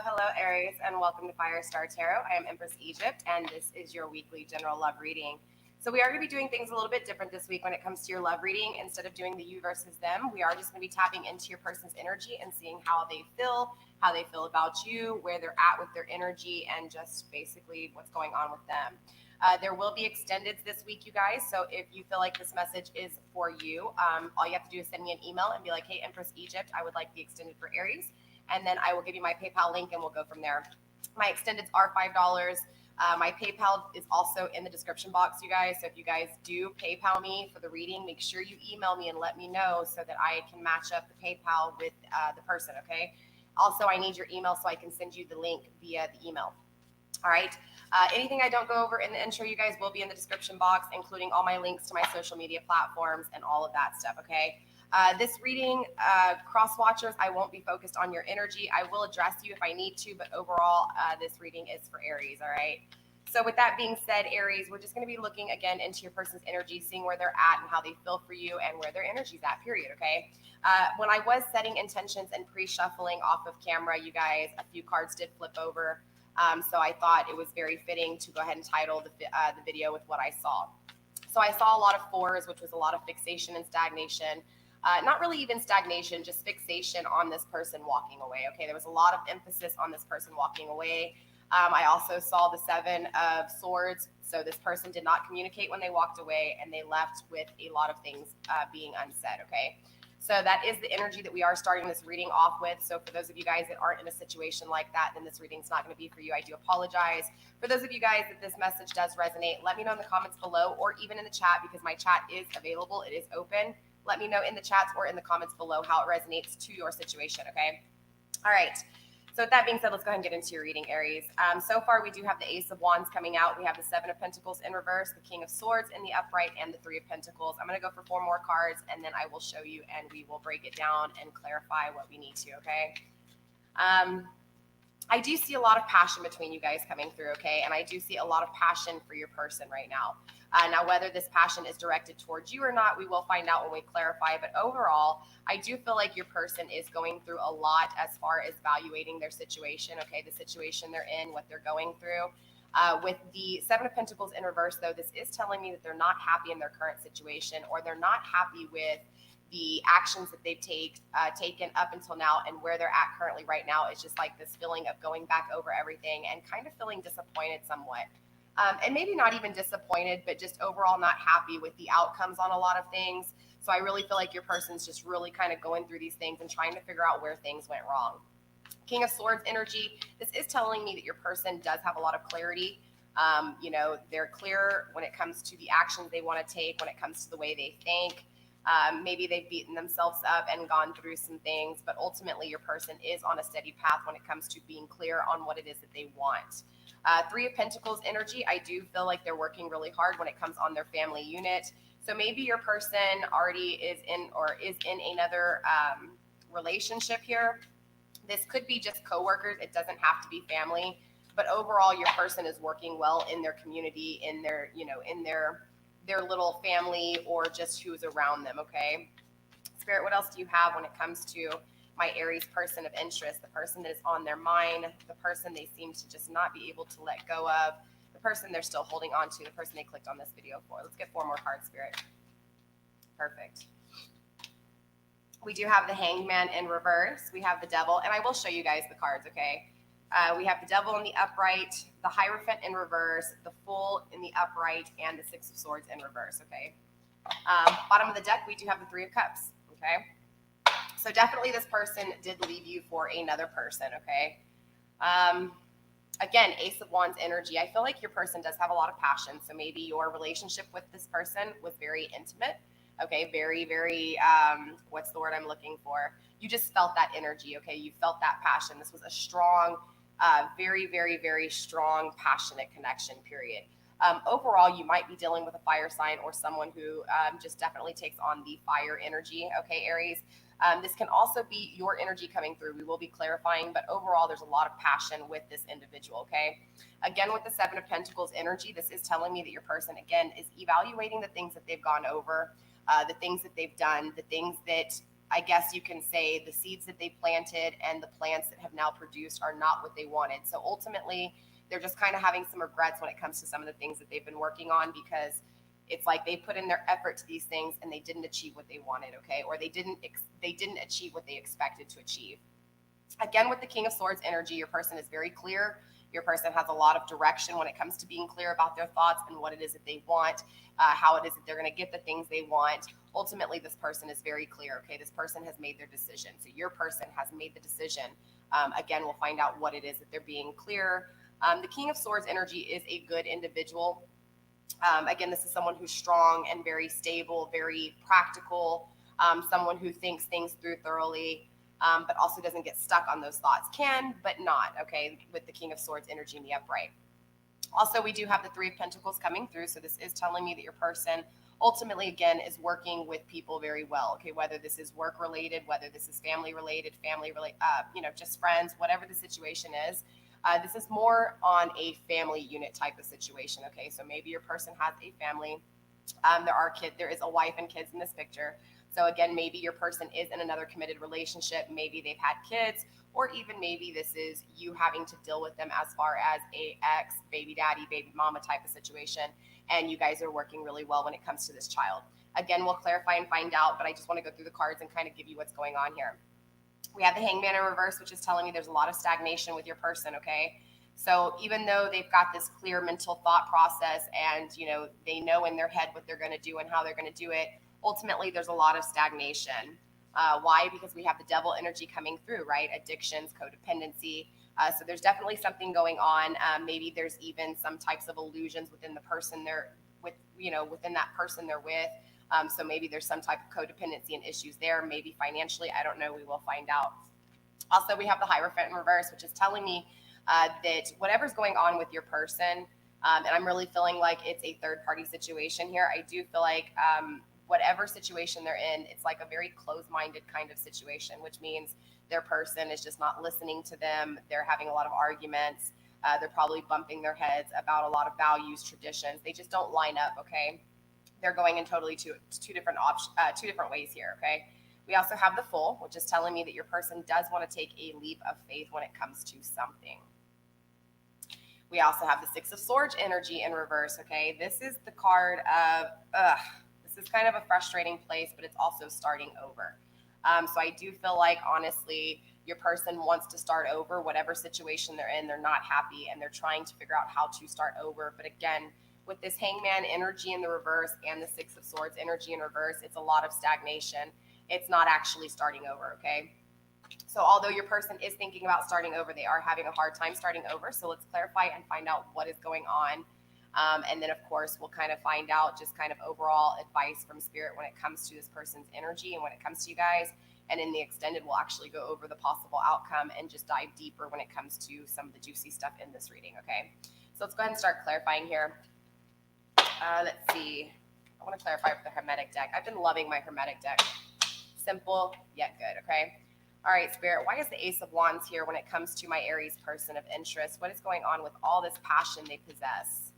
Hello, Aries, and welcome to FireStar Tarot. I am Empress Egypt, and this is your weekly general love reading. So we are going to be doing things a little bit different this week when it comes to your love reading. Instead of doing the you versus them, we are just going to be tapping into your person's energy and seeing how they feel about you, where they're at with their energy, and just basically what's going on with them. There will be extendeds this week, you guys. So if you feel like this message is for you, all you have to do is send me an email and be like, hey, Empress Egypt, I would like the extended for Aries. And then I will give you my PayPal link and we'll go from there. My extendeds are $5. My PayPal is also in the description box, you guys. So if you guys do PayPal me for the reading, make sure you email me and let me know so that I can match up the PayPal with the person, okay? Also, I need your email so I can send you the link via the email. All right. Anything I don't go over in the intro, you guys, will be in the description box, including all my links to my social media platforms and all of that stuff, okay? This reading, cross watchers, I won't be focused on your energy. I will address you if I need to, but overall, this reading is for Aries, all right? So with that being said, Aries, we're just going to be looking again into your person's energy, seeing where they're at and how they feel for you and where their energy's at, period, okay? When I was setting intentions and pre-shuffling off of camera, you guys, a few cards did flip over. So I thought it was very fitting to go ahead and title the video with what I saw. So I saw a lot of fours, which was a lot of fixation and stagnation. Not really even stagnation, just fixation on this person walking away. Okay, there was a lot of emphasis on this person walking away. I also saw the Seven of Swords. So this person did not communicate when they walked away, and they left with a lot of things being unsaid. Okay, so that is the energy that we are starting this reading off with. So for those of you guys that aren't in a situation like that, then this reading is not going to be for you. I do apologize. For those of you guys that this message does resonate, let me know in the comments below or even in the chat, because my chat is available. It is open. Let me know in the chats or in the comments below how it resonates to your situation, okay? All right. So with that being said, let's go ahead and get into your reading, Aries. So far, we do have the Ace of Wands coming out. We have the Seven of Pentacles in reverse, the King of Swords in the upright, and the Three of Pentacles. I'm going to go for 4 more cards, and then I will show you, and we will break it down and clarify what we need to, okay? I do see a lot of passion between you guys coming through, okay? And I do see a lot of passion for your person right now. Now, whether this passion is directed towards you or not, we will find out when we clarify. But overall, I do feel like your person is going through a lot as far as evaluating their situation, okay? The situation they're in, what they're going through. With the Seven of Pentacles in reverse, though, this is telling me that they're not happy in their current situation, or they're not happy with the actions that they've taken up until now, and where they're at currently right now is just like this feeling of going back over everything and kind of feeling disappointed somewhat. And maybe not even disappointed, but just overall not happy with the outcomes on a lot of things. So I really feel like your person's just really kind of going through these things and trying to figure out where things went wrong. King of Swords energy, this is telling me that your person does have a lot of clarity. You know, they're clear when it comes to the actions they want to take, when it comes to the way they think. Maybe they've beaten themselves up and gone through some things, but ultimately your person is on a steady path when it comes to being clear on what it is that they want. Three of Pentacles energy, I do feel like they're working really hard when it comes on their family unit. So maybe your person already is in another relationship here. This could be just coworkers. It doesn't have to be family, but overall your person is working well in their community, in their, you know, in their little family, or just who's around them, okay? Spirit, what else do you have when it comes to my Aries person of interest, the person that is on their mind, the person they seem to just not be able to let go of, the person they're still holding on to, the person they clicked on this video for? Let's get 4 more cards, Spirit. Perfect. We do have the Hanged Man in reverse. We have the Devil, and I will show you guys the cards, okay? We have the Devil in the upright, the Hierophant in reverse, the Fool in the upright, and the Six of Swords in reverse, okay? Bottom of the deck, we do have the Three of Cups, okay? So definitely this person did leave you for another person, okay? Again, Ace of Wands energy. I feel like your person does have a lot of passion. So maybe your relationship with this person was very intimate. Okay, very, very, what's the word I'm looking for? You just felt that energy. Okay, you felt that passion. This was a strong, very, very, very strong, passionate connection, period. Overall, you might be dealing with a fire sign or someone who just definitely takes on the fire energy. Okay, Aries. This can also be your energy coming through. We will be clarifying, but overall, there's a lot of passion with this individual, okay? Again, with the Seven of Pentacles energy, this is telling me that your person, again, is evaluating the things that they've gone over, the things that they've done, the things that I guess you can say the seeds that they planted and the plants that have now produced are not what they wanted. So ultimately, they're just kind of having some regrets when it comes to some of the things that they've been working on because it's like they put in their effort to these things and they didn't achieve what they wanted, okay? Or they didn't achieve what they expected to achieve. Again, with the King of Swords energy, your person is very clear. Your person has a lot of direction when it comes to being clear about their thoughts and what it is that they want, how it is that they're going to get the things they want. Ultimately, this person is very clear, okay? This person has made their decision. So your person has made the decision. Again, we'll find out what it is that they're being clear. The King of Swords energy is a good individual. Again, this is someone who's strong and very stable, very practical, someone who thinks things through thoroughly, but also doesn't get stuck on those thoughts. Can, but not, okay, with the King of Swords energy in the upright. Also, we do have the Three of Pentacles coming through, so this is telling me that your person ultimately, again, is working with people very well, okay, whether this is work-related, whether this is family-related, just friends, whatever the situation is. This is more on a family unit type of situation. Okay, so maybe your person has a family. There is a wife and kids in this picture. So again, maybe your person is in another committed relationship. Maybe they've had kids, or even maybe this is you having to deal with them as far as a ex, baby daddy, baby mama type of situation. And you guys are working really well when it comes to this child. Again, we'll clarify and find out, but I just want to go through the cards and kind of give you what's going on here. We have the Hangman in reverse, which is telling me there's a lot of stagnation with your person, okay? So even though they've got this clear mental thought process and, they know in their head what they're going to do and how they're going to do it, ultimately there's a lot of stagnation. Why? Because we have the devil energy coming through, right? Addictions, codependency. So there's definitely something going on. Maybe there's even some types of illusions within the person within that person they're with. So maybe there's some type of codependency and issues there, maybe financially. I don't know. We will find out. Also, we have the Hierophant in reverse, which is telling me that whatever's going on with your person, and I'm really feeling like it's a third-party situation here. I do feel like whatever situation they're in, it's like a very closed-minded kind of situation, which means their person is just not listening to them. They're having a lot of arguments. They're probably bumping their heads about a lot of values, traditions. They just don't line up, okay? They're going in totally two different ways here, okay? We also have the Fool, which is telling me that your person does want to take a leap of faith when it comes to something. We also have the Six of Swords energy in reverse, okay? This is the card of, this is kind of a frustrating place, but it's also starting over. So I do feel like, honestly, your person wants to start over. Whatever situation they're in, they're not happy, and they're trying to figure out how to start over. But again, with this Hangman energy in the reverse and the Six of Swords energy in reverse, it's a lot of stagnation. It's not actually starting over, okay? So although your person is thinking about starting over, they are having a hard time starting over. So let's clarify and find out what is going on. And then, of course, we'll kind of find out just kind of overall advice from Spirit when it comes to this person's energy and when it comes to you guys. And in the extended, we'll actually go over the possible outcome and just dive deeper when it comes to some of the juicy stuff in this reading, okay? So let's go ahead and start clarifying here. Let's see. I want to clarify with the Hermetic deck. I've been loving my Hermetic deck. Simple, yet good, okay? All right, Spirit, why is the Ace of Wands here when it comes to my Aries person of interest? What is going on with all this passion they possess?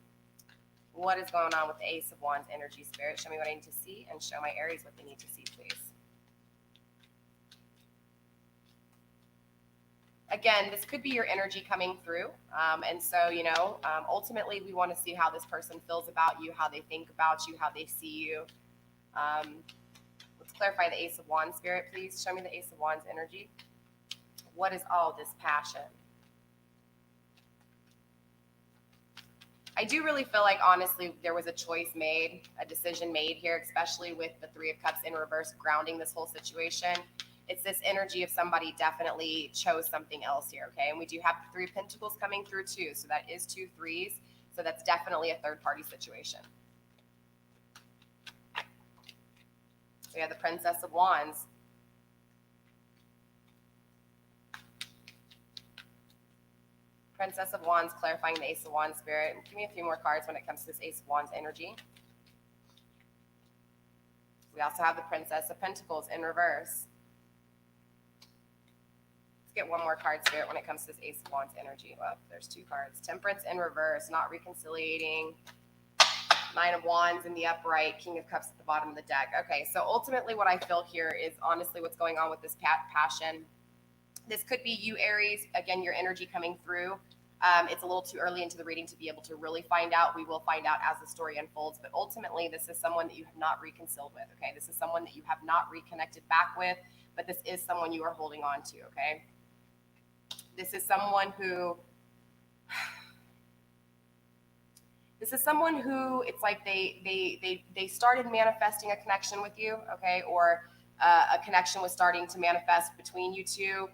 What is going on with the Ace of Wands energy, Spirit? Show me what I need to see and show my Aries what they need to see, please. Again, this could be your energy coming through. And so, ultimately we want to see how this person feels about you, how they think about you, how they see you. Let's clarify the Ace of Wands, Spirit, please. Show me the Ace of Wands energy. What is all this passion? I do really feel like, honestly, there was a choice made, a decision made here, especially with the Three of Cups in reverse grounding this whole situation. It's this energy of somebody definitely chose something else here, okay? And we do have the Three of Pentacles coming through too, so that is 2 threes. So that's definitely a third-party situation. So we have the Princess of Wands. Princess of Wands clarifying the Ace of Wands spirit. Give me a few more cards when it comes to this Ace of Wands energy. We also have the Princess of Pentacles in reverse. Let's get one more card, Spirit, when it comes to this Ace of Wands energy. Well, there's 2 cards. Temperance in reverse, not reconciliating. 9 of Wands in the upright, King of Cups at the bottom of the deck. Okay, so ultimately what I feel here is honestly what's going on with this passion. This could be you, Aries. Again, your energy coming through. It's a little too early into the reading to be able to really find out. We will find out as the story unfolds. But ultimately, this is someone that you have not reconciled with, okay? This is someone that you have not reconnected back with, but this is someone you are holding on to, okay? This is someone who... This is someone who it's like they started manifesting a connection with you, okay? Or a connection was starting to manifest between you two.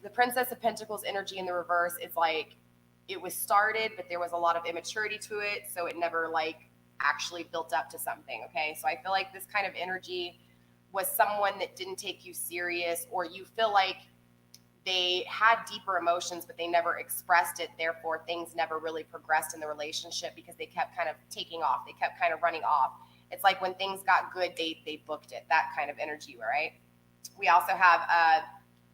The Princess of Pentacles energy in the reverse, it's like it was started, but there was a lot of immaturity to it, so it never like actually built up to something, okay? So I feel like this kind of energy was someone that didn't take you serious, or you feel like they had deeper emotions, but they never expressed it. Therefore, things never really progressed in the relationship because they kept kind of taking off. They kept kind of running off. It's like when things got good, they booked it, that kind of energy, right? We also have,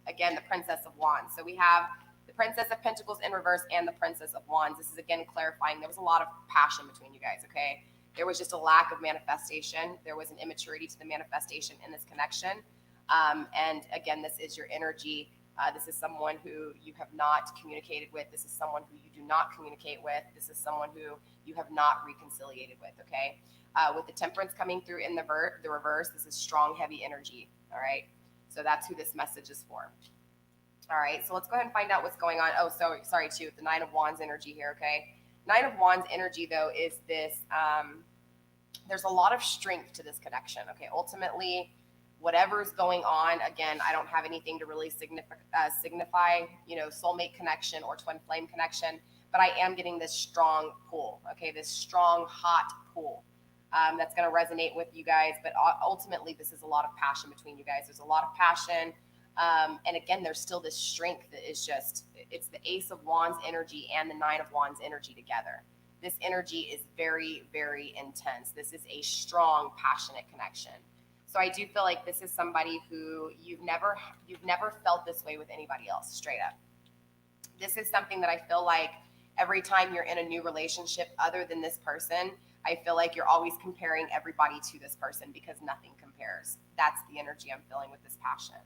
again, the Princess of Wands. So we have the Princess of Pentacles in reverse and the Princess of Wands. This is, again, clarifying there was a lot of passion between you guys, okay? There was just a lack of manifestation. There was an immaturity to the manifestation in this connection. And, again, this is your energy. This is someone who you have not communicated with. This is someone who you do not communicate with. This is someone who you have not reconciliated with, okay? With the Temperance coming through in the reverse, this is strong, heavy energy, all right? So that's who this message is for. All right, so let's go ahead and find out what's going on. Oh, sorry, too, the 9 of Wands energy here, okay? 9 of Wands energy, though, is this, there's a lot of strength to this connection, okay? Ultimately, whatever's going on, again, I don't have anything to really signify, you know, soulmate connection or twin flame connection, but I am getting this strong pull, okay? This strong, hot pull. That's going to resonate with you guys, but ultimately this is a lot of passion between you guys. There's a lot of passion, and again, there's still this strength that is just, it's the Ace of Wands energy and the 9 of Wands energy together. This energy is very, very intense. This is a strong, passionate connection. So I do feel like this is somebody who you've never felt this way with anybody else, straight up. This is something that I feel like every time you're in a new relationship other than this person, I feel like you're always comparing everybody to this person because nothing compares. That's the energy I'm feeling with this passion.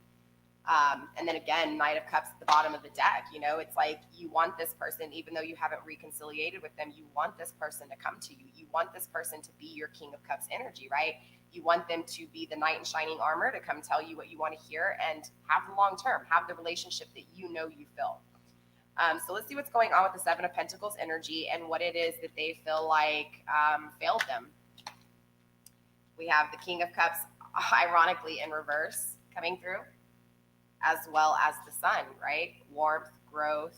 And then again, Knight of Cups at the bottom of the deck, you know, it's like you want this person, even though you haven't reconciliated with them, you want this person to come to you. You want this person to be your King of Cups energy, right? You want them to be the knight in shining armor to come tell you what you want to hear and have the long term, have the relationship that you know you feel. So let's see what's going on with the 7 of Pentacles energy and what it is that they feel like failed them. We have the King of Cups, ironically, in reverse coming through, as well as the Sun, right? Warmth, growth.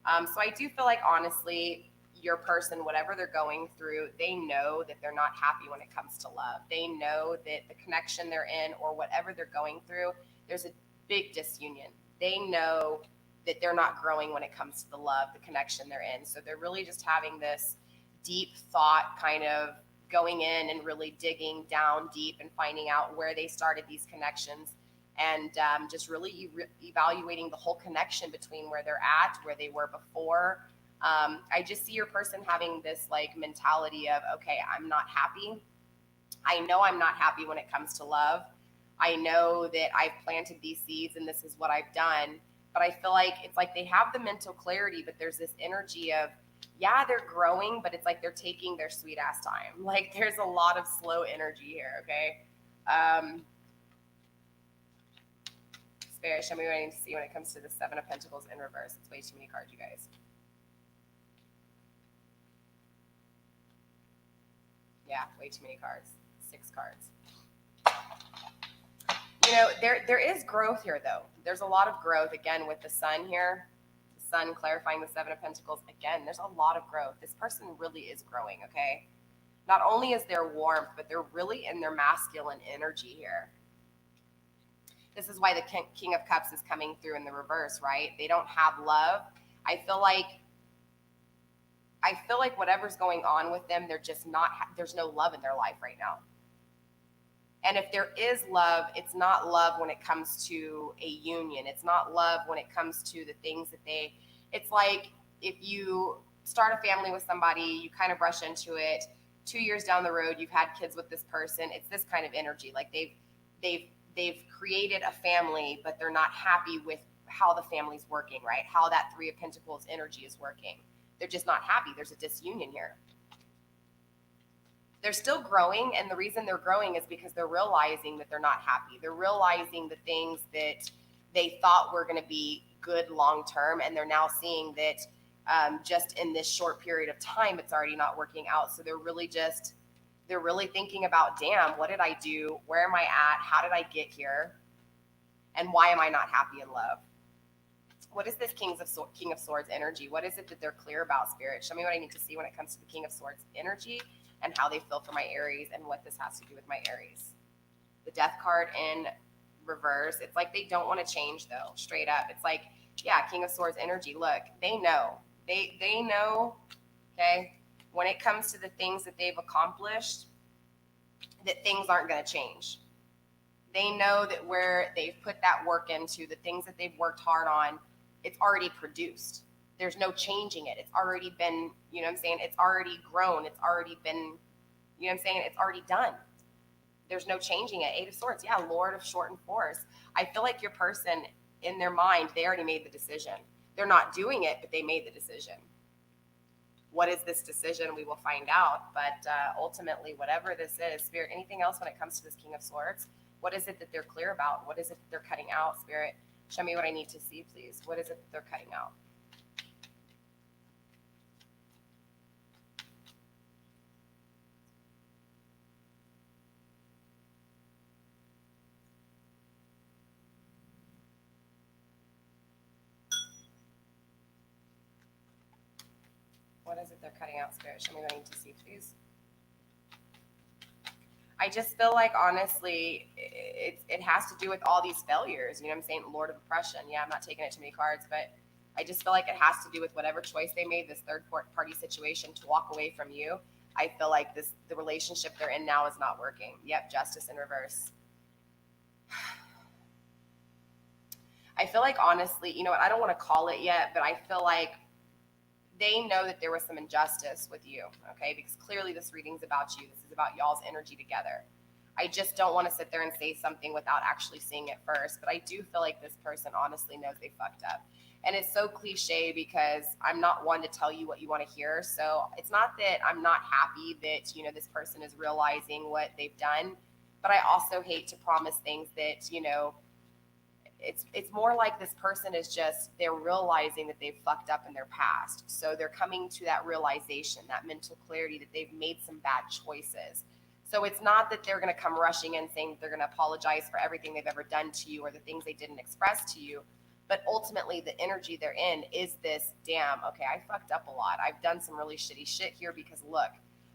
So I do feel like, honestly, your person, whatever they're going through, they know that they're not happy when it comes to love. They know that the connection they're in or whatever they're going through, there's a big disunion. They know that they're not growing when it comes to the love, the connection they're in. So they're really just having this deep thought, kind of going in and really digging down deep and finding out where they started these connections, and just really evaluating the whole connection between where they're at, where they were before. I just see your person having this like mentality of, okay, I'm not happy. I know I'm not happy when it comes to love. I know that I've planted these seeds and this is what I've done. But I feel like it's like they have the mental clarity, but there's this energy of, yeah, they're growing, but it's like they're taking their sweet ass time. Like there's a lot of slow energy here, okay? Spirit, show me what I need to see when it comes to the 7 of Pentacles in reverse. It's way too many cards, you guys. Yeah, way too many cards. 6 cards. There is growth here, though. There's a lot of growth, again, with the sun here. The sun clarifying the Seven of Pentacles. Again, there's a lot of growth. This person really is growing, okay? Not only is there warmth, but they're really in their masculine energy here. This is why the King of Cups is coming through in the reverse, right? They don't have love. I feel like whatever's going on with them, they're just not, there's no love in their life right now. And if there is love, it's not love when it comes to a union. It's not love when it comes to the things that it's like if you start a family with somebody, you kind of rush into it. 2 years down the road, you've had kids with this person. It's this kind of energy. Like they've created a family, but they're not happy with how the family's working, right? How that Three of Pentacles energy is working. They're just not happy. There's a disunion here. They're still growing, and the reason they're growing is because they're realizing that they're not happy. They're realizing the things that they thought were going to be good long term, and they're now seeing that just in this short period of time, it's already not working out. So they're really thinking about, damn, what did I do? Where am I at? How did I get here? And why am I not happy in love? What is this King of Swords energy? What is it that they're clear about, Spirit? Show me what I need to see when it comes to the King of Swords energy and how they feel for my Aries and what this has to do with my Aries. The Death card in reverse. It's like they don't want to change, though, straight up. It's like, yeah, King of Swords energy. Look, they know. They know, okay, when it comes to the things that they've accomplished, that things aren't going to change. They know that where they've put that work into, the things that they've worked hard on, it's already produced. There's no changing it. It's already been, you know what I'm saying? It's already grown. It's already been, you know what I'm saying? It's already done. There's no changing it. Eight of Swords. Yeah, Lord of Shortened Force. I feel like your person, in their mind, they already made the decision. They're not doing it, but they made the decision. What is this decision? We will find out. But ultimately, whatever this is, Spirit, anything else when it comes to this King of Swords? What is it that they're clear about? What is it that they're cutting out, Spirit? Show me what I need to see, please. What is it that they're cutting out? What is it they're cutting out, Spirit? Show me what I need to see, please. I just feel like, honestly, it has to do with all these failures. You know what I'm saying? Lord of Oppression. Yeah, I'm not taking it too many cards, but I just feel like it has to do with whatever choice they made, this third party situation, to walk away from you. I feel like the relationship they're in now is not working. Yep, Justice in reverse. I feel like, honestly, you know what? I don't want to call it yet, but I feel like they know that there was some injustice with you, okay? Because clearly this reading's about you. This is about y'all's energy together. I just don't want to sit there and say something without actually seeing it first. But I do feel like this person honestly knows they fucked up. And it's so cliche because I'm not one to tell you what you want to hear. So it's not that I'm not happy that, you know, this person is realizing what they've done. But I also hate to promise things that, you know, it's more like this person is just, they're realizing that they've fucked up in their past. So they're coming to that realization, that mental clarity that they've made some bad choices. So it's not that they're going to come rushing in saying they're going to apologize for everything they've ever done to you or the things they didn't express to you. But ultimately the energy they're in is this, damn, okay, I fucked up a lot. I've done some really shitty shit here because look,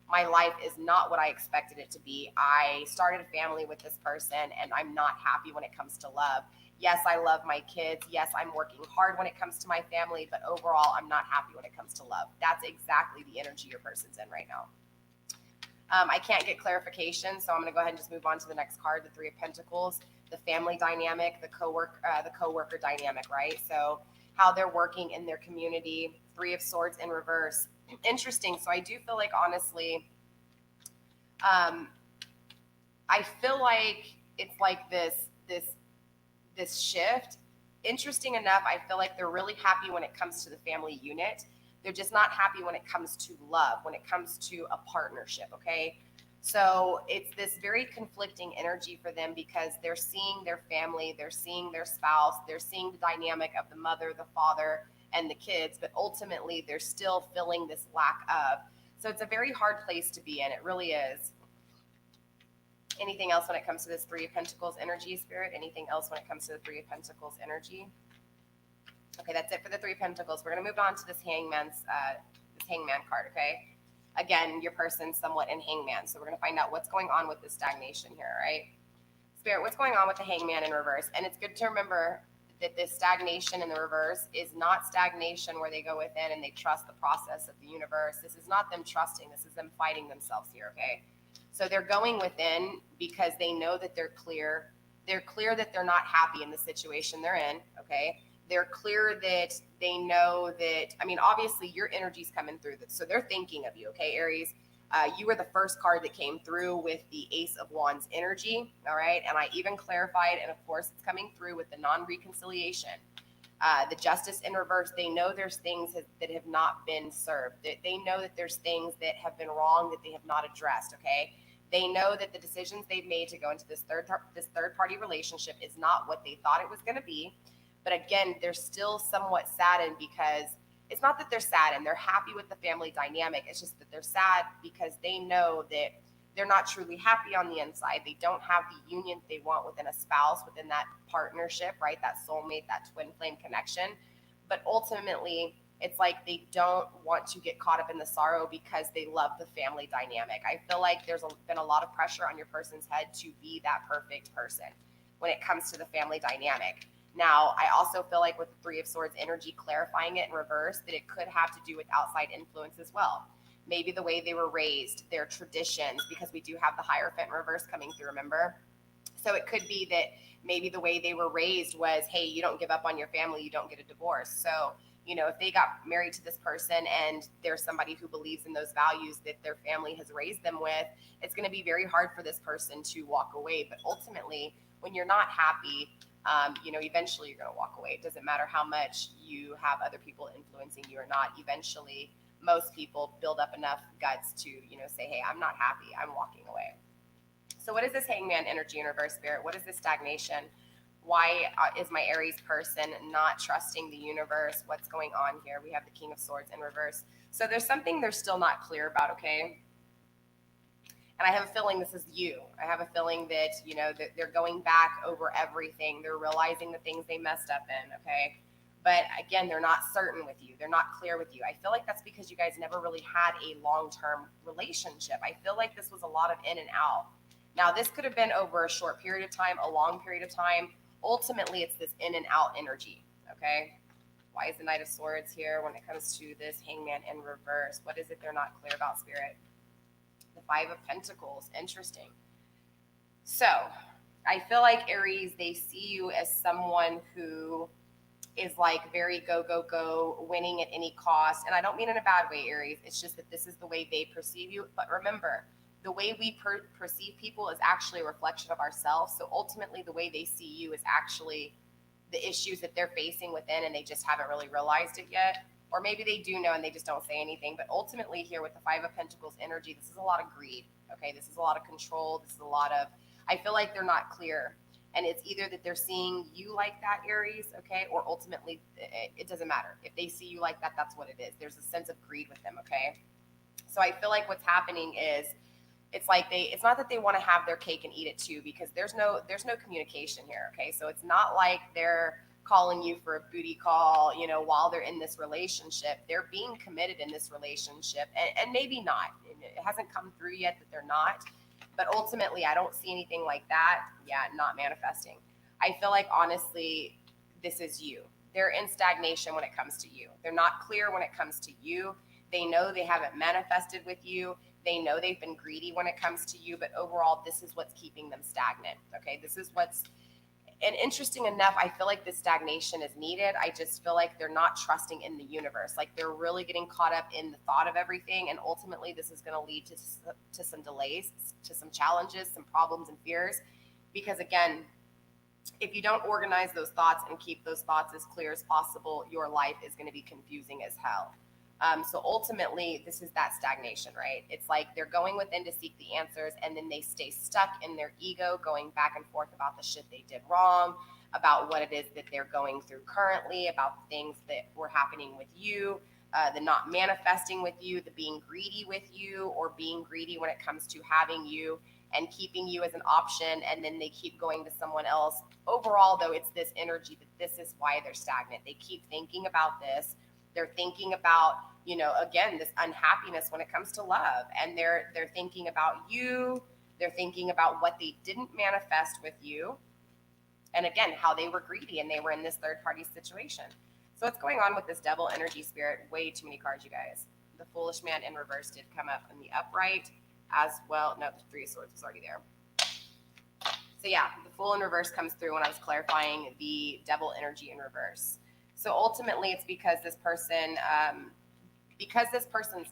my life is not what I expected it to be. I started a family with this person and I'm not happy when it comes to love. Yes, I love my kids. Yes, I'm working hard when it comes to my family, but overall, I'm not happy when it comes to love. That's exactly the energy your person's in right now. I can't get clarification, so I'm going to go ahead and just move on to the next card, the Three of Pentacles, the family dynamic, the coworker dynamic, right? So how they're working in their community, Three of Swords in reverse. Interesting. So I do feel like, honestly, I feel like it's like this shift. Interesting enough, I feel like they're really happy when it comes to the family unit. They're just not happy when it comes to love, when it comes to a partnership, okay? So it's this very conflicting energy for them because they're seeing their family, they're seeing their spouse, they're seeing the dynamic of the mother, the father, and the kids, but ultimately they're still feeling this lack of. So it's a very hard place to be in. It really is. Anything else when it comes to this Three of Pentacles energy, Spirit? Anything else when it comes to the Three of Pentacles energy? Okay, that's it for the Three of Pentacles. We're going to move on to this Hangman card, okay? Again, your person's somewhat in Hangman, so we're going to find out what's going on with this stagnation here, right? Spirit, what's going on with the Hangman in reverse? And it's good to remember that this stagnation in the reverse is not stagnation where they go within and they trust the process of the universe. This is not them trusting. This is them fighting themselves here, okay? So they're going within because they know that they're clear. They're clear that they're not happy in the situation they're in, okay? They're clear that they know that, I mean, obviously your energy's coming through. So they're thinking of you, okay, Aries? You were the first card that came through with the Ace of Wands energy, all right? And I even clarified, and of course it's coming through with the non-reconciliation. The Justice in reverse, they know there's things that have not been served. They know that there's things that have been wrong that they have not addressed, okay? They know that the decisions they've made to go into this third-party relationship is not what they thought it was going to be. But again, they're still somewhat saddened because it's not that they're sad and they're happy with the family dynamic. It's just that they're sad because they know that they're not truly happy on the inside. They don't have the union they want within a spouse, within that partnership, right? That soulmate, that twin flame connection. But ultimately, it's like they don't want to get caught up in the sorrow because they love the family dynamic. I feel like there's been a lot of pressure on your person's head to be that perfect person when it comes to the family dynamic. Now, I also feel like with the Three of Swords energy, clarifying it in reverse, that it could have to do with outside influence as well. Maybe the way they were raised, their traditions, because we do have the Hierophant reverse coming through, remember? So it could be that maybe the way they were raised was, hey, you don't give up on your family, you don't get a divorce. So, you know, if they got married to this person and there's somebody who believes in those values that their family has raised them with, it's going to be very hard for this person to walk away. But ultimately, when you're not happy, you know, eventually you're going to walk away. It doesn't matter how much you have other people influencing you or not. Eventually, most people build up enough guts to, you know, say, hey, I'm not happy. I'm walking away. So what is this Hangman energy in reverse, Spirit? What is this stagnation? Why is my Aries person not trusting the universe? What's going on here? We have the King of Swords in reverse. So there's something they're still not clear about, okay? And I have a feeling this is you. I have a feeling that, you know, that they're going back over everything. They're realizing the things they messed up in, okay? But again, they're not certain with you. They're not clear with you. I feel like that's because you guys never really had a long-term relationship. I feel like this was a lot of in and out. Now, this could have been over a short period of time, a long period of time. Ultimately, it's this in and out energy, okay? Why is the Knight of Swords here when it comes to this Hangman in reverse? What is it they're not clear about, Spirit? The Five of Pentacles. Interesting. So I feel like Aries, they see you as someone who is like very go, go, go, winning at any cost. And I don't mean in a bad way, Aries. It's just that this is the way they perceive you. But remember, the way we perceive people is actually a reflection of ourselves. So ultimately, the way they see you is actually the issues that they're facing within, and they just haven't really realized it yet. Or maybe they do know and they just don't say anything. But ultimately here with the Five of Pentacles energy, this is a lot of greed. Okay, this is a lot of control. This is a lot of, I feel like they're not clear. And it's either that they're seeing you like that, Aries, okay, or ultimately it doesn't matter. If they see you like that, that's what it is. There's a sense of greed with them, okay? So I feel like what's happening is it's like it's not that they want to have their cake and eat it too, because there's no communication here, okay? So it's not like they're calling you for a booty call, you know, while they're in this relationship. They're being committed in this relationship, and maybe not. It hasn't come through yet that they're not, but ultimately, I don't see anything like that. Yeah, not manifesting. I feel like, honestly, this is you. They're in stagnation when it comes to you. They're not clear when it comes to you. They know they haven't manifested with you. They know they've been greedy when it comes to you, but overall, this is what's keeping them stagnant, okay? This is what's, and interesting enough, I feel like this stagnation is needed. I just feel like they're not trusting in the universe. Like they're really getting caught up in the thought of everything. And ultimately, this is going to lead to some delays, to some challenges, some problems and fears. Because again, if you don't organize those thoughts and keep those thoughts as clear as possible, your life is going to be confusing as hell. So ultimately, this is that stagnation, right? It's like they're going within to seek the answers, and then they stay stuck in their ego, going back and forth about the shit they did wrong, about what it is that they're going through currently, about the things that were happening with you, the not manifesting with you, the being greedy with you, or being greedy when it comes to having you. and keeping you as an option, and then they keep going to someone else. Overall, though, it's this energy that this is why they're stagnant. They keep thinking about this. They're thinking about, again, this unhappiness when it comes to love, and they're thinking about you. They're thinking about what they didn't manifest with you, and again, how they were greedy and they were in this third party situation. So what's going on with this devil energy spirit? Way too many cards, you guys. The foolish man in reverse did come up in the upright as well. No, the three of swords was already there. So yeah, the fool in reverse comes through when I was clarifying the devil energy in reverse. So ultimately, it's because this person's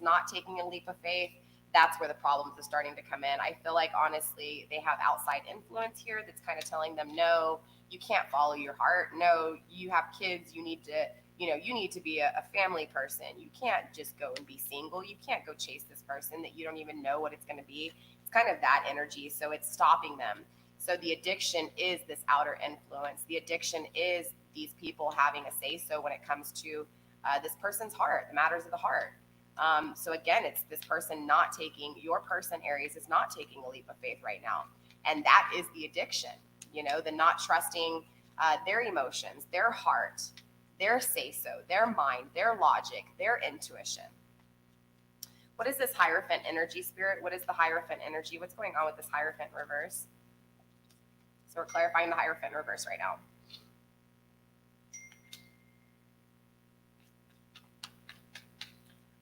not taking a leap of faith. That's where the problems are starting to come in. I feel like, honestly, they have outside influence here that's kind of telling them, no, you can't follow your heart. No, you have kids. You need to be a family person. You can't just go and be single. You can't go chase this person that you don't even know what it's going to be. It's kind of that energy. So it's stopping them. So the addiction is this outer influence. The addiction is these people having a say-so when it comes to this person's heart, the matters of the heart. So again, it's this person your person, Aries, is not taking a leap of faith right now. And that is the addiction, the not trusting their emotions, their heart, their say-so, their mind, their logic, their intuition. What is this Hierophant energy, Spirit? What is the Hierophant energy? What's going on with this Hierophant reverse? So we're clarifying the Hierophant reverse right now.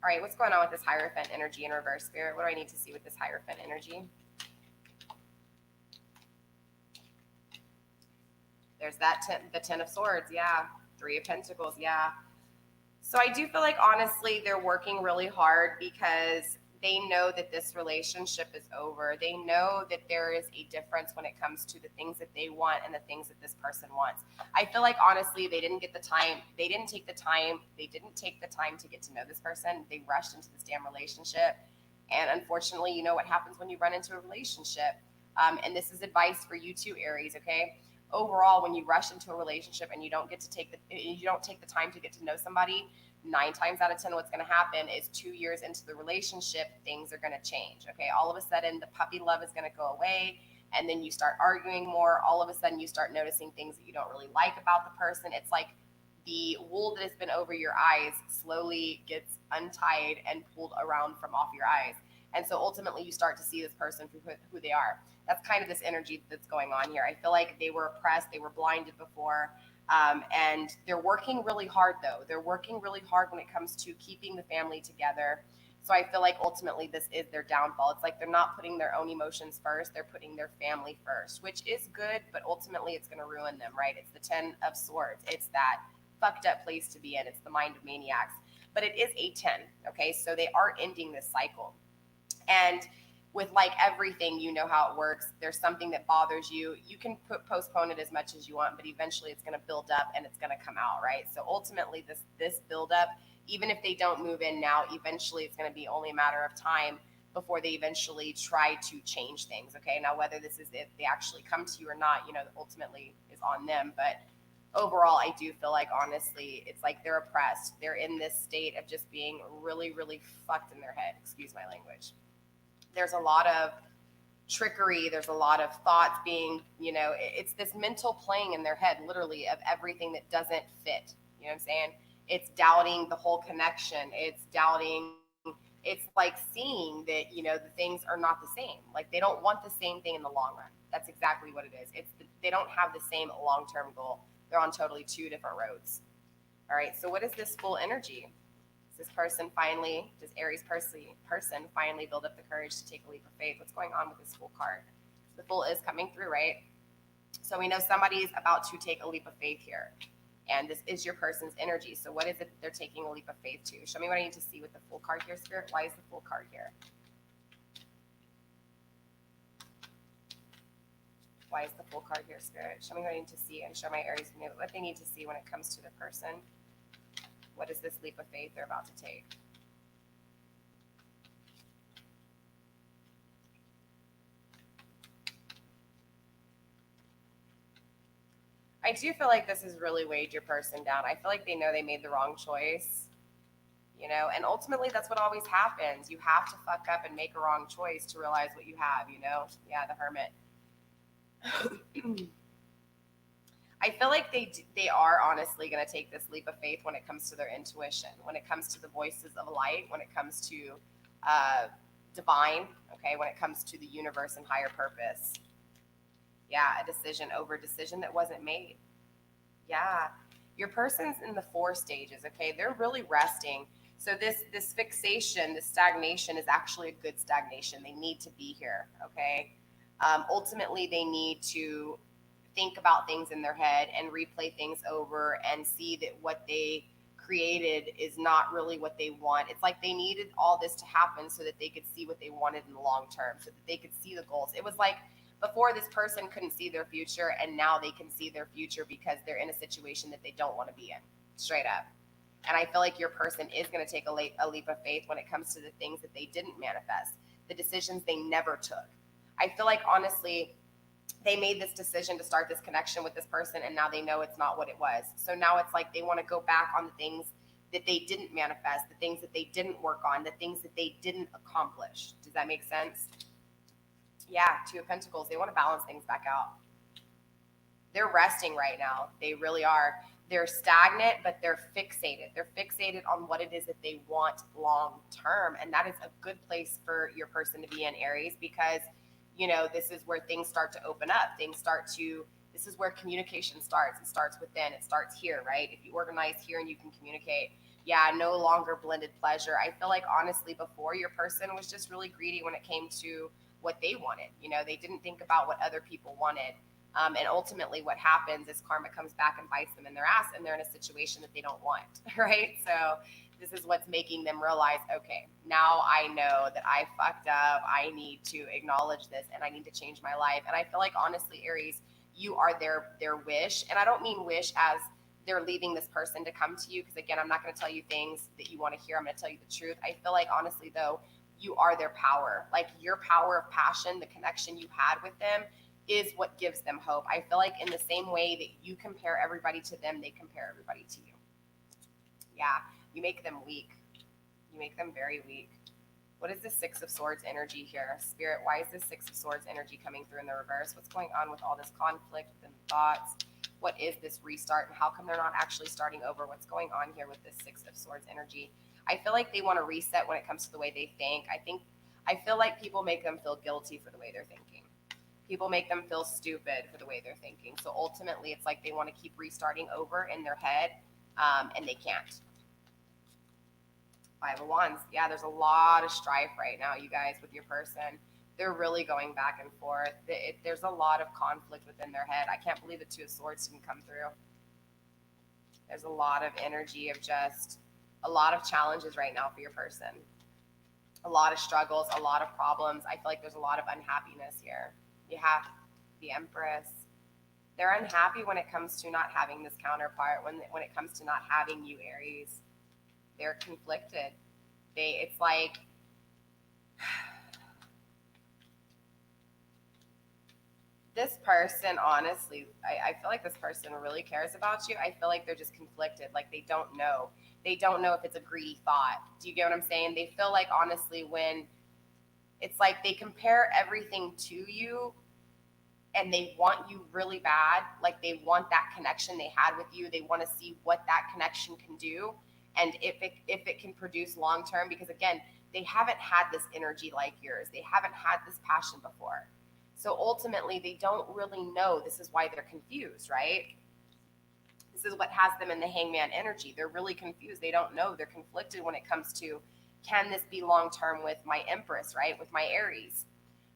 All right, what's going on with this Hierophant energy in reverse, Spirit? What do I need to see with this Hierophant energy? There's the Ten of Swords, yeah. Three of Pentacles, yeah. So I do feel like, honestly, they're working really hard because they know that this relationship is over. They know that there is a difference when it comes to the things that they want and the things that this person wants. I feel like, honestly, they didn't take the time to get to know this person. They rushed into this damn relationship. And unfortunately, you know what happens when you run into a relationship. And this is advice for you too, Aries, okay? Overall, when you rush into a relationship and you don't take the time to get to know somebody, 9 times out of 10, what's going to happen is 2 years into the relationship, things are going to change. Okay. All of a sudden, the puppy love is going to go away. And then you start arguing more. All of a sudden, you start noticing things that you don't really like about the person. It's like the wool that has been over your eyes slowly gets untied and pulled around from off your eyes. And so ultimately, you start to see this person for who they are. That's kind of this energy that's going on here. I feel like they were oppressed. They were blinded before. And they're working really hard, though. They're working really hard when it comes to keeping the family together. So I feel like ultimately this is their downfall. It's like they're not putting their own emotions first. They're putting their family first, which is good, but ultimately it's going to ruin them, right? It's the 10 of Swords. It's that fucked up place to be in. It's the mind of maniacs. But it is a 10, okay? So they are ending this cycle. And with like everything, you know how it works. There's something that bothers you. You can postpone it as much as you want, but eventually it's going to build up and it's going to come out, right? So ultimately this build up, even if they don't move in now, eventually it's going to be only a matter of time before they eventually try to change things, okay? Now, whether this is if they actually come to you or not, ultimately is on them. But overall, I do feel like, honestly, it's like they're oppressed. They're in this state of just being really, really fucked in their head. Excuse my language. There's a lot of trickery. There's a lot of thoughts being, it's this mental playing in their head, literally, of everything that doesn't fit. You know what I'm saying? It's doubting the whole connection. It's like seeing that, the things are not the same. Like they don't want the same thing in the long run. That's exactly what it is. They don't have the same long-term goal. They're on totally 2 different roads. All right. So what is this full energy? This person does Aries person finally build up the courage to take a leap of faith? What's going on with this Fool card? The Fool is coming through, right? So we know somebody's about to take a leap of faith here. And this is your person's energy. So what is it they're taking a leap of faith to? Show me what I need to see with the Fool card here, Spirit. Why is the Fool card here? Why is the Fool card here, Spirit? Show me what I need to see and show my Aries what they need to see when it comes to the person. What is this leap of faith they're about to take? I do feel like this has really weighed your person down. I feel like they know they made the wrong choice. you know, and ultimately that's what always happens. You have to fuck up and make a wrong choice to realize what you have, you know? Yeah, the Hermit. I feel like they are honestly going to take this leap of faith when it comes to their intuition, when it comes to the voices of light, when it comes to divine, okay, when it comes to the universe and higher purpose. Yeah, a decision over decision that wasn't made. Yeah, your person's in the 4 stages, okay? They're really resting. So this fixation, this stagnation is actually a good stagnation. They need to be here, okay? Ultimately, they need to think about things in their head and replay things over and see that what they created is not really what they want. It's like they needed all this to happen so that they could see what they wanted in the long term, so that they could see the goals. It was like before, this person couldn't see their future, and now they can see their future because they're in a situation that they don't want to be in, straight up. And I feel like your person is going to take a leap of faith when it comes to the things that they didn't manifest, the decisions they never took. I feel like, honestly, they made this decision to start this connection with this person, and now they know it's not what it was. So now it's like they want to go back on the things that they didn't manifest, the things that they didn't work on, the things that they didn't accomplish. Does that make sense? Yeah, 2 of Pentacles. They want to balance things back out. They're resting right now. They really are. They're stagnant, but they're fixated. They're fixated on what it is that they want long term. And that is a good place for your person to be in, Aries, because, you know, this is where things start to open up. This is where communication starts. It starts within. It starts here, right? If you organize here and you can communicate. Yeah, no longer blended pleasure. I feel like, honestly, before, your person was just really greedy when it came to what they wanted. You know, they didn't think about what other people wanted. And ultimately what happens is karma comes back and bites them in their ass, and they're in a situation that they don't want, right? So this is what's making them realize, okay, now I know that I fucked up. I need to acknowledge this, and I need to change my life. And I feel like, honestly, Aries, you are their wish. And I don't mean wish as they're leaving this person to come to you, because, again, I'm not going to tell you things that you want to hear. I'm going to tell you the truth. I feel like, honestly, though, you are their power. Like, your power of passion, the connection you had with them, is what gives them hope. I feel like in the same way that you compare everybody to them, they compare everybody to you. Yeah, you make them weak. You make them very weak. What is the 6 of Swords energy here? Spirit, why is this 6 of Swords energy coming through in the reverse? What's going on with all this conflict and thoughts? What is this restart, and how come they're not actually starting over? What's going on here with this 6 of Swords energy? I feel like they want to reset when it comes to the way they think. I feel like people make them feel guilty for the way they're thinking. People make them feel stupid for the way they're thinking. So ultimately, it's like they want to keep restarting over in their head, and they can't. 5 of Wands. Yeah, there's a lot of strife right now, you guys, with your person. They're really going back and forth. There's a lot of conflict within their head. I can't believe the 2 of Swords didn't come through. There's a lot of energy of just a lot of challenges right now for your person. A lot of struggles, a lot of problems. I feel like there's a lot of unhappiness here. You have the Empress. They're unhappy when it comes to not having this counterpart, when it comes to not having you, Aries. They're conflicted. It's like, this person, honestly, I feel like this person really cares about you. I feel like they're just conflicted. Like, they don't know. They don't know if it's a greedy thought. Do you get what I'm saying? They feel like, honestly, when it's like they compare everything to you, and they want you really bad. Like, they want that connection they had with you. They want to see what that connection can do, and if it can produce long term. Because, again, they haven't had this energy like yours. They haven't had this passion before. So ultimately, they don't really know. This is why they're confused, right? This is what has them in the Hangman energy. They're really confused. They don't know. They're conflicted when it comes to, can this be long term with my Empress, right? With my Aries.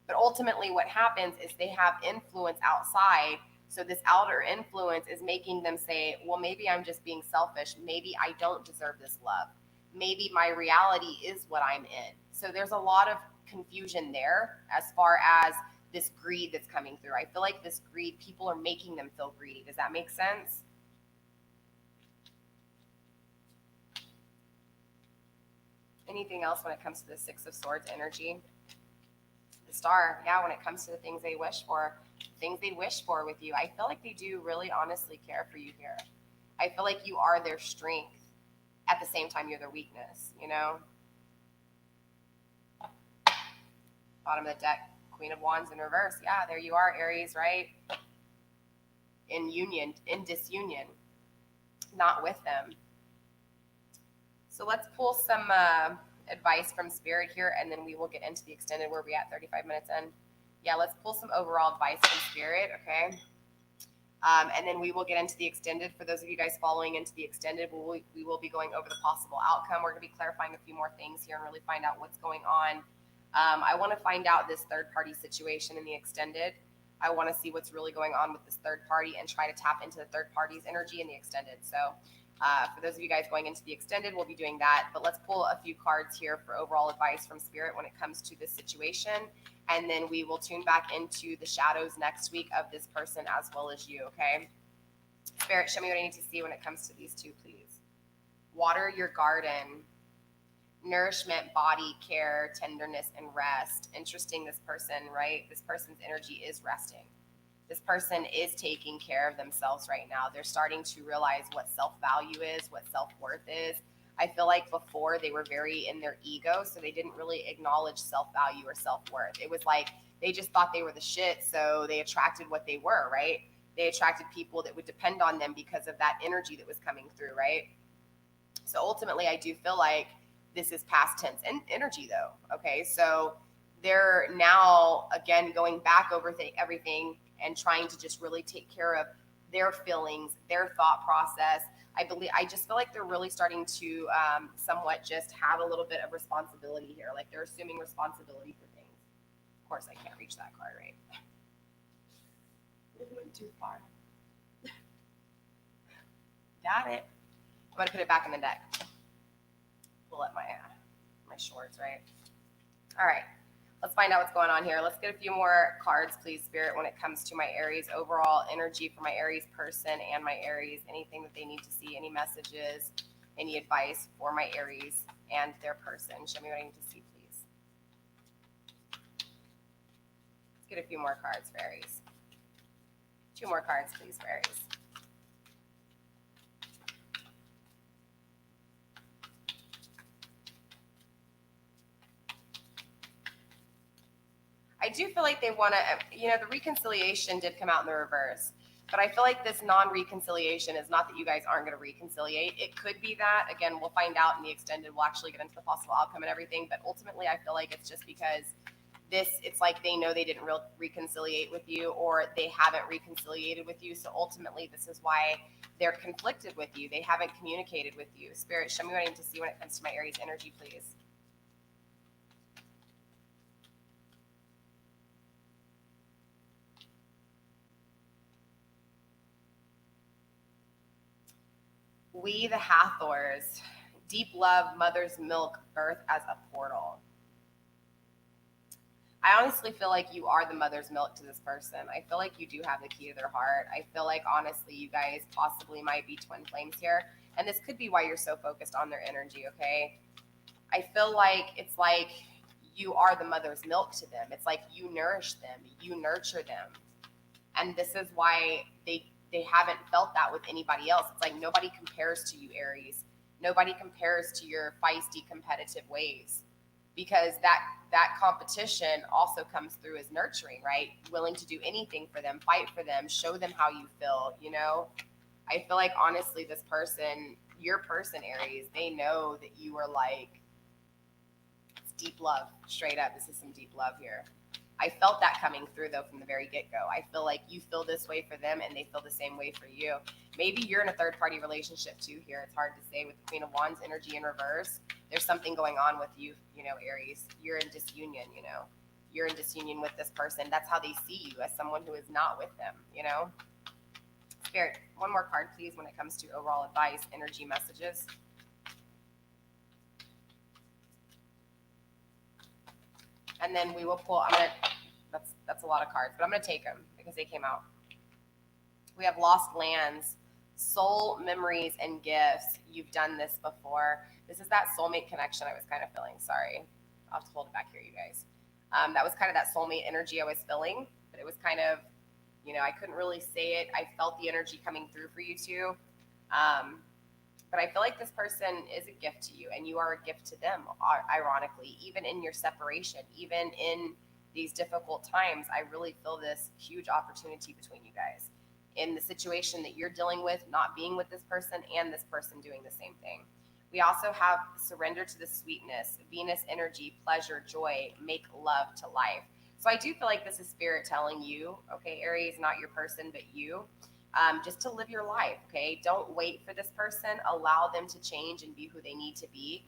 But ultimately what happens is they have influence outside. So this outer influence is making them say, well, maybe I'm just being selfish. Maybe I don't deserve this love. Maybe my reality is what I'm in. So there's a lot of confusion there as far as this greed that's coming through. I feel like this greed, people are making them feel greedy. Does that make sense? Anything else when it comes to the 6 of Swords energy? Star, yeah, when it comes to the things they wish for, things they wish for with you, I feel like they do really honestly care for you here. I feel like you are their strength. at the same time you're their weakness, you know? Bottom of the deck, Queen of Wands in reverse. Yeah, there you are, Aries, right? In union, in disunion, not with them. So let's pull some advice from Spirit here, and then we will get into the extended. Where we at? 35 minutes in. Yeah, let's pull some overall advice from Spirit, okay? And then we will get into the extended. For those of you guys following into the extended, we will be going over the possible outcome. We're going to be clarifying a few more things here and really find out what's going on. I want to find out this third-party situation in the extended. I want to see what's really going on with this third party and try to tap into the third party's energy in the extended. So for those of you guys going into the extended, we'll be doing that. But let's pull a few cards here for overall advice from Spirit when it comes to this situation. And then we will tune back into the shadows next week of this person as well as you, okay? Spirit, show me what I need to see when it comes to these two, please. Water your garden. Nourishment, body, care, tenderness, and rest. Interesting, this person, right? This person's energy is resting. This person is taking care of themselves right now. They're starting to realize what self-value is, what self-worth is. I feel like before they were very in their ego, so they didn't really acknowledge self-value or self-worth. It was like they just thought they were the shit, so they attracted what they were, right? They attracted people that would depend on them because of that energy that was coming through, right? So ultimately, I do feel like this is past tense and energy, though, okay? So they're now, again, going back over everything and trying to just really take care of their feelings, their thought process. I just feel like they're really starting to somewhat just have a little bit of responsibility here. Like they're assuming responsibility for things. Of course, I can't reach that card, right? It went too far. Got it. I'm going to put it back in the deck. Pull up my shorts, right? All right. Let's find out what's going on here. Let's get a few more cards, please, Spirit, when it comes to my Aries. Overall energy for my Aries person and my Aries. Anything that they need to see, any messages, any advice for my Aries and their person. Show me what I need to see, please. Let's get a few more cards for Aries. 2 more cards, please, for Aries. I do feel like they want to, the reconciliation did come out in the reverse, but I feel like this non-reconciliation is not that you guys aren't going to reconciliate. It could be that. Again, we'll find out in the extended. We'll actually get into the possible outcome and everything, but ultimately I feel like it's just because it's like they know they didn't reconciliate with you, or they haven't reconciliated with you. So ultimately this is why they're conflicted with you. They haven't communicated with you. Spirit, show me what I need to see when it comes to my Aries energy, please. We, the Hathors, deep love, mother's milk, birth as a portal. I honestly feel like you are the mother's milk to this person. I feel like you do have the key to their heart. I feel like, honestly, you guys possibly might be twin flames here. And this could be why you're so focused on their energy, okay? I feel like it's like you are the mother's milk to them. It's like you nourish them, you nurture them. And this is why they haven't felt that with anybody else. It's like nobody compares to you, Aries. Nobody compares to your feisty, competitive ways, because that competition also comes through as nurturing, right? Willing to do anything for them, fight for them, show them how you feel, I feel like, honestly, this person, your person, Aries, they know that you are like, it's deep love, straight up. This is some deep love here. I felt that coming through, though, from the very get-go. I feel like you feel this way for them, and they feel the same way for you. Maybe you're in a third-party relationship, too, here. It's hard to say with the Queen of Wands energy in reverse. There's something going on with you, Aries. You're in disunion, You're in disunion with this person. That's how they see you, as someone who is not with them, Spirit, one more card, please, when it comes to overall advice, energy messages. And then we will pull, that's a lot of cards, but I'm going to take them because they came out. We have lost lands, soul memories and gifts. You've done this before. This is that soulmate connection I was kind of feeling. Sorry. I'll have to hold it back here, you guys. That was kind of that soulmate energy I was feeling, but it was kind of, I couldn't really say it. I felt the energy coming through for you too. but I feel like this person is a gift to you and you are a gift to them, ironically, even in your separation, even in these difficult times. I really feel this huge opportunity between you guys in the situation that you're dealing with, not being with this person and this person doing the same thing. We also have surrender to the sweetness, Venus energy, pleasure, joy, make love to life. So I do feel like this is spirit telling you, okay, Aries, not your person, but you, just to live your life, okay? Don't wait for this person. Allow them to change and be who they need to be.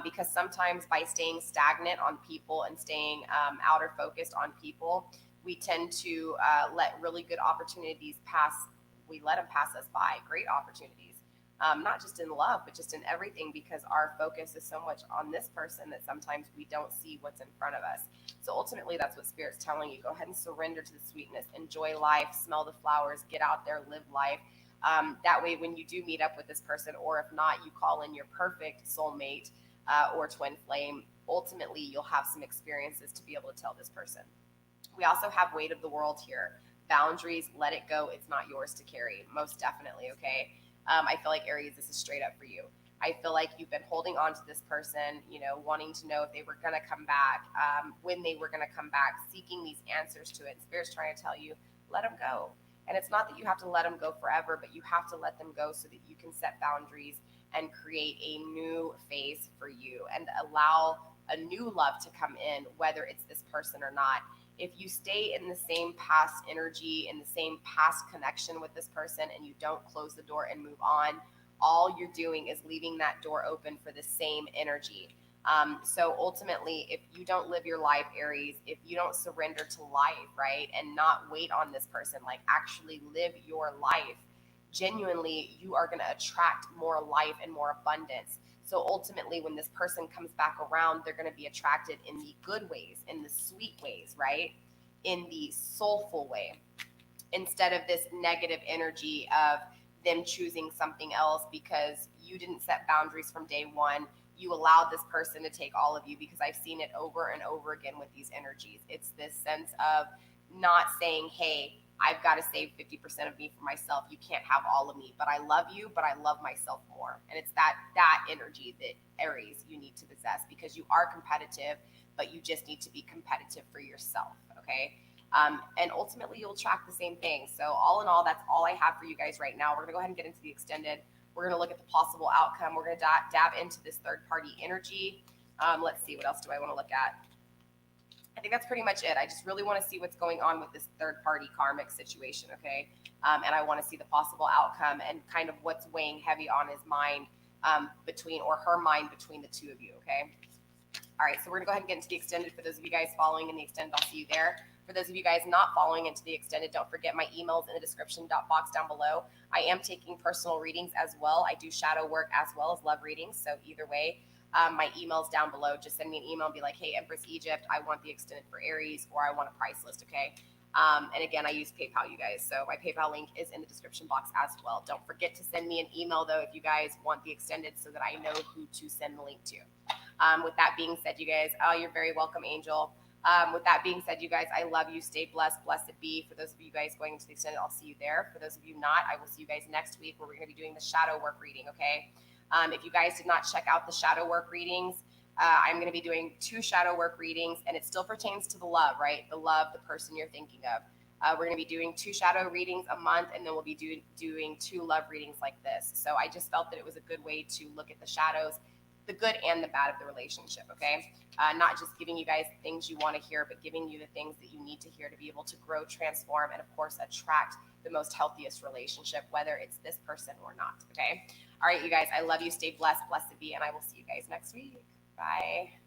Because sometimes by staying stagnant on people and staying outer focused on people, we tend to let really good opportunities pass. We let them pass us by, great opportunities. Not just in love, but just in everything, because our focus is so much on this person that sometimes we don't see what's in front of us. So ultimately, that's what Spirit's telling you. Go ahead and surrender to the sweetness, enjoy life, smell the flowers, get out there, live life. That way, when you do meet up with this person, or if not, you call in your perfect soulmate or twin flame, ultimately, you'll have some experiences to be able to tell this person. We also have weight of the world here. Boundaries, let it go. It's not yours to carry, most definitely, okay? I feel like Aries, this is straight up for you. I feel like you've been holding on to this person, wanting to know if they were going to come back, when they were going to come back, seeking these answers to it. Spirit's trying to tell you, let them go. And it's not that you have to let them go forever, but you have to let them go so that you can set boundaries and create a new phase for you and allow a new love to come in, whether it's this person or not. If you stay in the same past energy, in the same past connection with this person, and you don't close the door and move on, all you're doing is leaving that door open for the same energy. So ultimately, if you don't live your life, Aries, if you don't surrender to life, right, and not wait on this person, like actually live your life, genuinely, you are going to attract more life and more abundance. So ultimately, when this person comes back around, they're going to be attracted in the good ways, in the sweet ways, right? In the soulful way, instead of this negative energy of them choosing something else because you didn't set boundaries from day one. You allowed this person to take all of you, because I've seen it over and over again with these energies. It's this sense of not saying, hey, I've got to save 50% of me for myself. You can't have all of me, but I love you, but I love myself more. And it's that energy that Aries you need to possess, because you are competitive, but you just need to be competitive for yourself, okay? And ultimately, you'll track the same thing. So all in all, that's all I have for you guys right now. We're going to go ahead and get into the extended. We're going to look at the possible outcome. We're going to dab into this third-party energy. Let's see, what else do I want to look at? I think that's pretty much it. I just really want to see what's going on with this third-party karmic situation, okay? And I want to see the possible outcome and kind of what's weighing heavy on his mind or her mind between the two of you, okay? All right, so we're going to go ahead and get into the extended. For those of you guys following in the extended, I'll see you there. For those of you guys not following into the extended, don't forget my emails in the description box down below. I am taking personal readings as well. I do shadow work as well as love readings. So either way, my email's down below. Just send me an email and be like, hey, Empress Egypt, I want the extended for Aries, or I want a price list, okay? And again, I use PayPal, you guys. So my PayPal link is in the description box as well. Don't forget to send me an email, though, if you guys want the extended, so that I know who to send the link to. With that being said, you guys, oh, you're very welcome, Angel. With that being said, you guys, I love you. Stay blessed. Blessed be. For those of you guys going into the extended, I'll see you there. For those of you not, I will see you guys next week, where we're going to be doing the shadow work reading, okay? If you guys did not check out the shadow work readings, I'm going to be doing 2 shadow work readings, and it still pertains to the love, right? The love, the person you're thinking of. We're going to be doing 2 shadow readings a month, and then we'll be doing 2 love readings like this. So I just felt that it was a good way to look at the shadows, the good and the bad of the relationship, okay? Not just giving you guys things you want to hear, but giving you the things that you need to hear to be able to grow, transform, and of course, attract the most healthiest relationship, whether it's this person or not, okay? All right, you guys, I love you. Stay blessed, blessed to be, and I will see you guys next week. Bye.